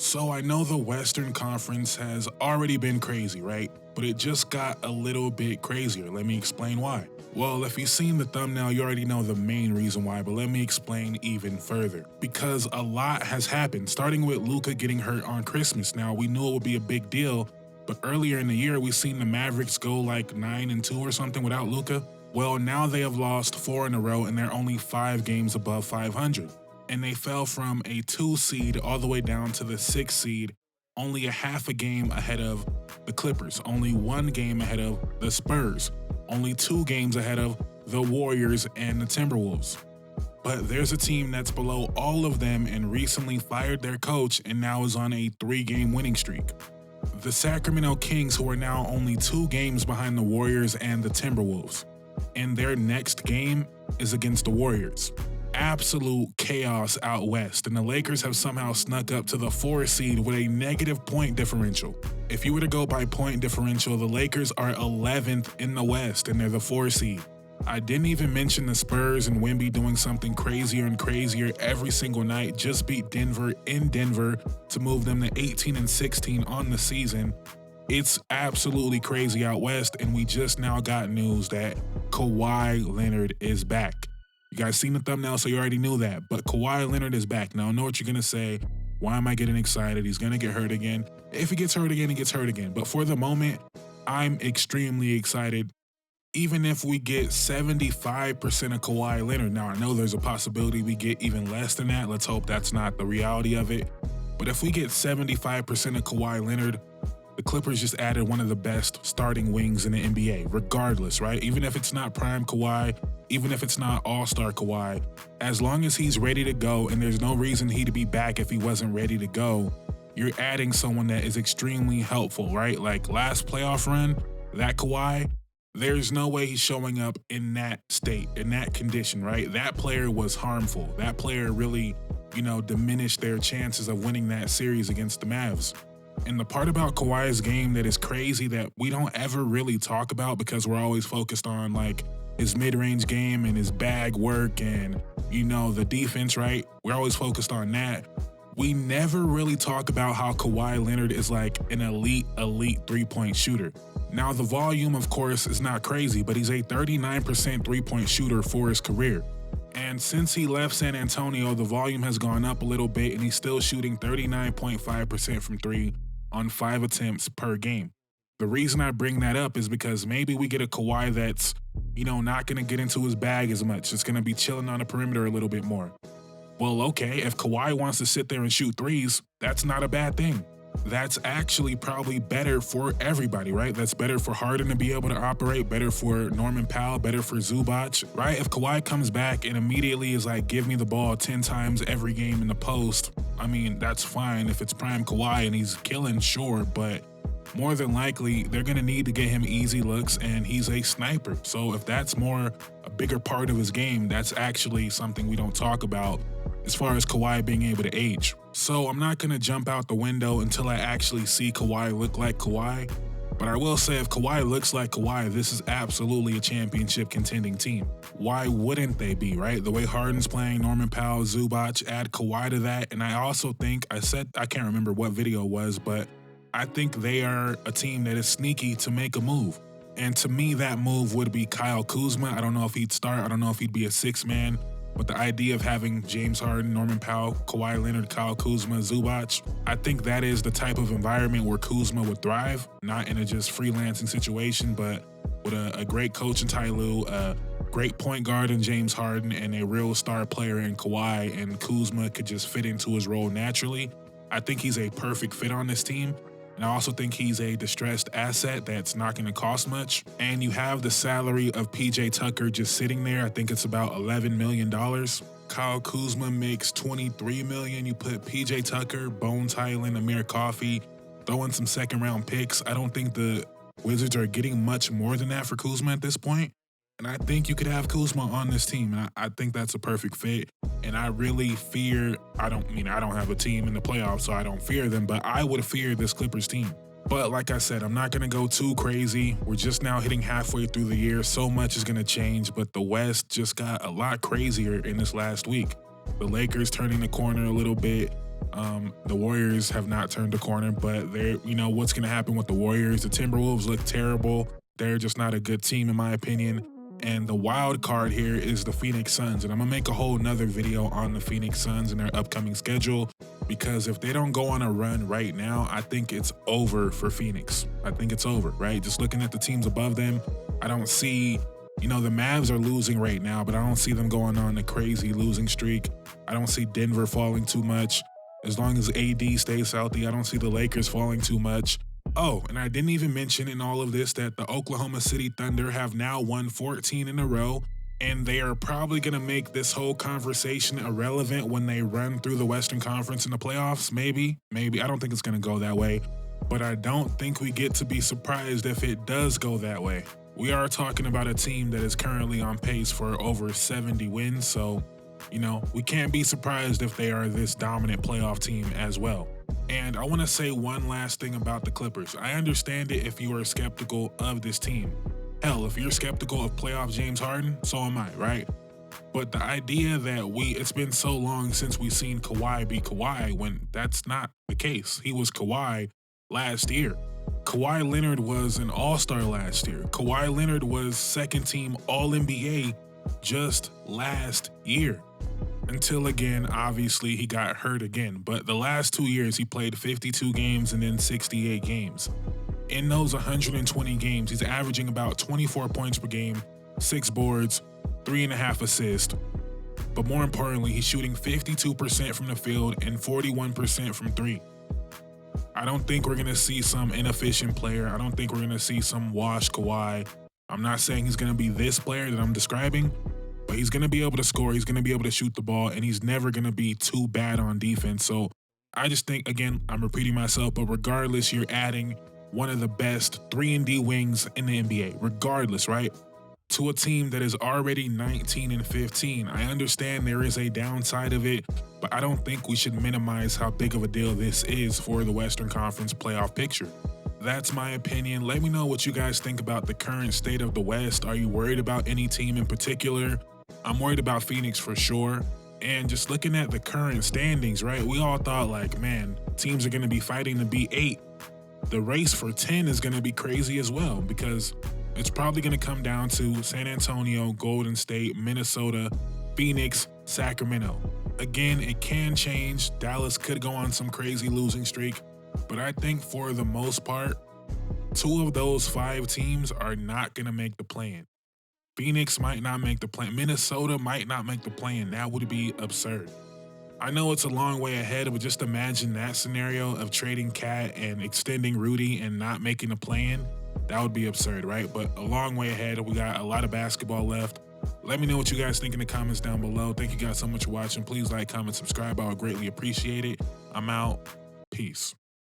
So I know the Western Conference has already been crazy, right? But it just got a little bit crazier. Let me explain why. Well, if you've seen the thumbnail, you already know the main reason why, but let me explain even further. Because a lot has happened, starting with Luka getting hurt on Christmas. Now, we knew it would be a big deal, but earlier in the year, we seen the Mavericks go like 9-2 or something without Luka. Well, now they have lost 4 in a row and they're only 5 games above 500. And they fell from a 2 seed all the way down to the 6 seed, only a half a game ahead of the Clippers, only 1 game ahead of the Spurs, only 2 games ahead of the Warriors and the Timberwolves. But there's a team that's below all of them and recently fired their coach and now is on a 3-game winning streak. The Sacramento Kings, who are now only 2 games behind the Warriors and the Timberwolves. And their next game is against the Warriors. Absolute chaos out west, and the Lakers have somehow snuck up to the 4 seed with a negative point differential. If you were to go by point differential, the Lakers are 11th in the West, and they're the 4 seed. I didn't even mention the Spurs and Wemby doing something crazier and crazier every single night, just beat Denver in Denver to move them to 18-16 on the season. It's absolutely crazy out west, and we just now got news that Kawhi Leonard is back. You guys seen the thumbnail, so you already knew that. But Kawhi Leonard is back. Now, I know what you're going to say. Why am I getting excited? He's going to get hurt again. If he gets hurt again, he gets hurt again. But for the moment, I'm extremely excited. Even if we get 75% of Kawhi Leonard. Now, I know there's a possibility we get even less than that. Let's hope that's not the reality of it. But if we get 75% of Kawhi Leonard, the Clippers just added one of the best starting wings in the NBA, regardless, right? Even if it's not prime Kawhi, even if it's not all-star Kawhi, as long as he's ready to go, and there's no reason he to be back if he wasn't ready to go, you're adding someone that is extremely helpful, right? Like last playoff run, that Kawhi, there's no way he's showing up in that state, in that condition, right? That player was harmful. That player really, diminished their chances of winning that series against the Mavs. And the part about Kawhi's game that is crazy that we don't ever really talk about because we're always focused on like his mid-range game and his bag work and, the defense, right? We're always focused on that. We never really talk about how Kawhi Leonard is like an elite 3-point shooter. Now, the volume, of course, is not crazy, but he's a 39% 3-point shooter for his career. And since he left San Antonio, the volume has gone up a little bit and he's still shooting 39.5% from 3 on 5 attempts per game. The reason I bring that up is because maybe we get a Kawhi that's, not going to get into his bag as much. It's going to be chilling on the perimeter a little bit more. Well, okay, if Kawhi wants to sit there and shoot threes, that's not a bad thing. That's actually probably better for everybody, right? That's better for Harden to be able to operate, better for Norman Powell, better for Zubac, right? If Kawhi comes back and immediately is like, give me the ball 10 times every game in the post, I mean, that's fine if it's prime Kawhi and he's killing, sure, but more than likely, they're going to need to get him easy looks, and he's a sniper. So if that's a bigger part of his game, that's actually something we don't talk about as far as Kawhi being able to age. So I'm not going to jump out the window until I actually see Kawhi look like Kawhi. But I will say if Kawhi looks like Kawhi, this is absolutely a championship contending team. Why wouldn't they be, right? The way Harden's playing, Norman Powell, Zubac, add Kawhi to that. And I also think, I can't remember what video it was, but I think they are a team that is sneaky to make a move. And to me, that move would be Kyle Kuzma. I don't know if he'd start. I don't know if he'd be a 6-man. But the idea of having James Harden, Norman Powell, Kawhi Leonard, Kyle Kuzma, Zubac, I think that is the type of environment where Kuzma would thrive, not in a just freelancing situation, but with a great coach in Ty Lue, a great point guard in James Harden, and a real star player in Kawhi, and Kuzma could just fit into his role naturally. I think he's a perfect fit on this team. And I also think he's a distressed asset that's not going to cost much. And you have the salary of PJ Tucker just sitting there. I think it's about $11 million. Kyle Kuzma makes $23 million. You put PJ Tucker, Bones Highland, Amir Coffey, throw in some second-round picks. I don't think the Wizards are getting much more than that for Kuzma at this point. And I think you could have Kuzma on this team, and I think that's a perfect fit. And I really fear, I don't have a team in the playoffs, so I don't fear them, but I would fear this Clippers team. But like I said, I'm not going to go too crazy. We're just now hitting halfway through the year. So much is going to change, but the West just got a lot crazier in this last week. The Lakers turning the corner a little bit. The Warriors have not turned the corner, but what's going to happen with the Warriors? The Timberwolves look terrible. They're just not a good team, in my opinion. And the wild card here is the Phoenix Suns. And I'm going to make a whole nother video on the Phoenix Suns and their upcoming schedule, because if they don't go on a run right now, I think it's over for Phoenix. I think it's over, right? Just looking at the teams above them, I don't see, the Mavs are losing right now, but I don't see them going on a crazy losing streak. I don't see Denver falling too much. As long as AD stays healthy, I don't see the Lakers falling too much. Oh, and I didn't even mention in all of this that the Oklahoma City Thunder have now won 14 in a row, and they are probably going to make this whole conversation irrelevant when they run through the Western Conference in the playoffs. Maybe. I don't think it's going to go that way, but I don't think we get to be surprised if it does go that way. We are talking about a team that is currently on pace for over 70 wins, so we can't be surprised if they are this dominant playoff team as well. And I want to say one last thing about the Clippers. I understand it if you are skeptical of this team. Hell, if you're skeptical of playoff James Harden, so am I, right? But the idea that it's been so long since we've seen Kawhi be Kawhi, when that's not the case. He was Kawhi last year. Kawhi Leonard was an all-star last year. Kawhi Leonard was second team All-NBA just last year. Until again, obviously, he got hurt again. But the last 2 years, he played 52 games and then 68 games. In those 120 games, he's averaging about 24 points per game, 6 boards, 3.5 assists. But more importantly, he's shooting 52% from the field and 41% from three. I don't think we're going to see some inefficient player. I don't think we're going to see some washed Kawhi. I'm not saying he's going to be this player that I'm describing, but he's going to be able to score, he's going to be able to shoot the ball, and he's never going to be too bad on defense. So I just think, again, I'm repeating myself, but regardless, you're adding one of the best 3-and-D wings in the NBA, regardless, right? To a team that is already 19-15. I understand there is a downside of it, but I don't think we should minimize how big of a deal this is for the Western Conference playoff picture. That's my opinion. Let me know what you guys think about the current state of the West. Are you worried about any team in particular? I'm worried about Phoenix for sure. And just looking at the current standings, right? We all thought like, man, teams are going to be fighting to be 8. The race for 10 is going to be crazy as well, because it's probably going to come down to San Antonio, Golden State, Minnesota, Phoenix, Sacramento. Again, it can change. Dallas could go on some crazy losing streak. But I think for the most part, 2 of those 5 teams are not going to make the play-in. Phoenix might not make the play-in. Minnesota might not make the play-in. That would be absurd. I know it's a long way ahead, but just imagine that scenario of trading Cat and extending Rudy and not making the play-in. That would be absurd, right? But a long way ahead. We got a lot of basketball left. Let me know what you guys think in the comments down below. Thank you guys so much for watching. Please like, comment, subscribe. I would greatly appreciate it. I'm out. Peace.